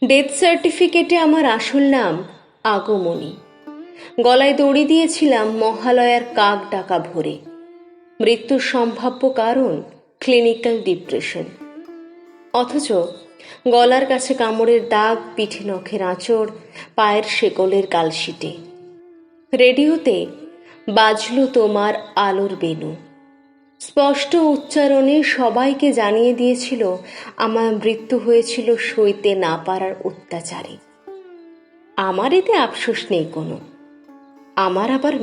Death সার্টিফিকেটে আমার আসল নাম আগমনী। গলায় দড়ি দিয়েছিলাম মহালয়ার কাক ডাকা ভোরে। মৃত্যুর সম্ভাব্য কারণ ক্লিনিক্যাল ডিপ্রেশন। অথচ গলার কাছে কামড়ের দাগ, পিঠে নখের আঁচড়, পায়ের শেকলের কালশিটে। রেডিওতে বাজলো তোমার আলোর বেনু। স্পষ্ট উচ্চারণে সবাইকে জানিয়ে দিয়েছিল আমার মৃত্যু হয়েছিল সইতে না পারার অত্যাচারে। আমার এতে আফসোস নেই কোনো। আমার আবার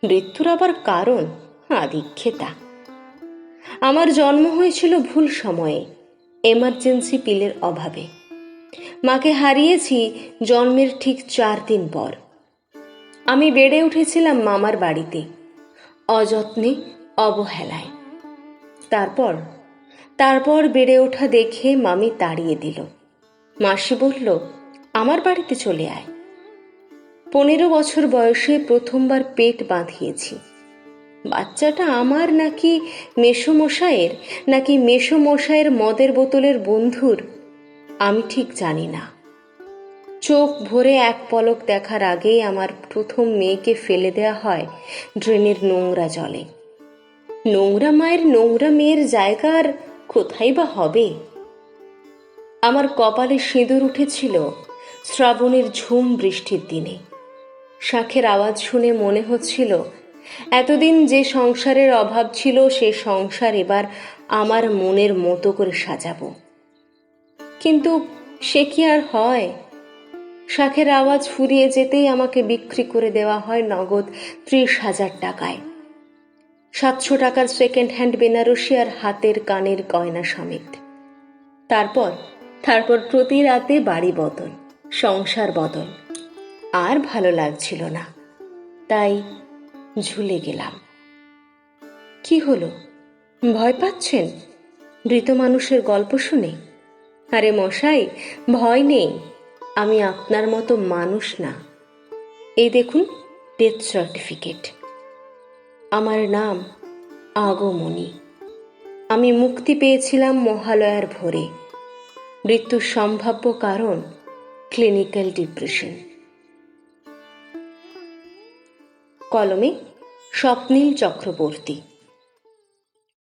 মৃত্যুর আবার কারণ আদিক্ষেতা। আমার জন্ম হয়েছিল ভুল সময়ে, এমার্জেন্সি পিলের অভাবে। মাকে হারিয়েছি জন্মের ঠিক 4 দিন পর। আমি বেড়ে উঠেছিলাম মামার বাড়িতে, অযত্নে, অবহেলায়। তারপর বেড়ে ওঠা দেখে মামি তাড়িয়ে দিল। মাসি বলল, আমার বাড়িতে চলে আয়। 15 বছর বয়সে প্রথমবার পেট বাঁধিয়েছি। বাচ্চাটা আমার নাকি মেসোমশাইয়ের মদের বোতলের বন্ধুর, আমি ঠিক জানি না। চোখ ভরে এক পলক দেখার আগেই আমার প্রথম মেয়েকে ফেলে দেয়া হয় ড্রেনের নোংরা জলে। নোংরা মায়ের নোংরা মেয়ের জায়গার কোথায় বা হবে? আমার কপালে সিঁদুর উঠেছিল শ্রাবণের ঝুম বৃষ্টির দিনে। শাঁখের আওয়াজ শুনে মনে হচ্ছিল এতদিন যে সংসারের অভাব ছিল সে সংসার এবার আমার মনের মতো করে সাজাবো। কিন্তু সে কি আর হয়? শাঁখের আওয়াজ ফুরিয়ে যেতেই আমাকে বিক্রি করে দেওয়া হয় নগদ 30,000 টাকায়। 700 টাকার সেকেন্ড হ্যান্ড বেনারসি আর হাতের কানের গয়না সমেত। তারপর প্রতি রাতে বাড়ি বদল, সংসার বদল। আর ভালো লাগছিল না, তাই ঝুলে গেলাম। কি হলো, ভয় পাচ্ছেন মৃত মানুষের গল্প শুনে? আরে মশাই, ভয় নেই, আমি আপনার মতো মানুষ না। এই দেখুন ডেথ সার্টিফিকেট। আমার নাম আগমনী। আমি মুক্তি পেয়েছিলাম মহালয়ার ভোরে। মৃত্যুর সম্ভাব্য কারণ ক্লিনিক্যাল ডিপ্রেশন। কলমে স্বপ্নীল চক্রবর্তী।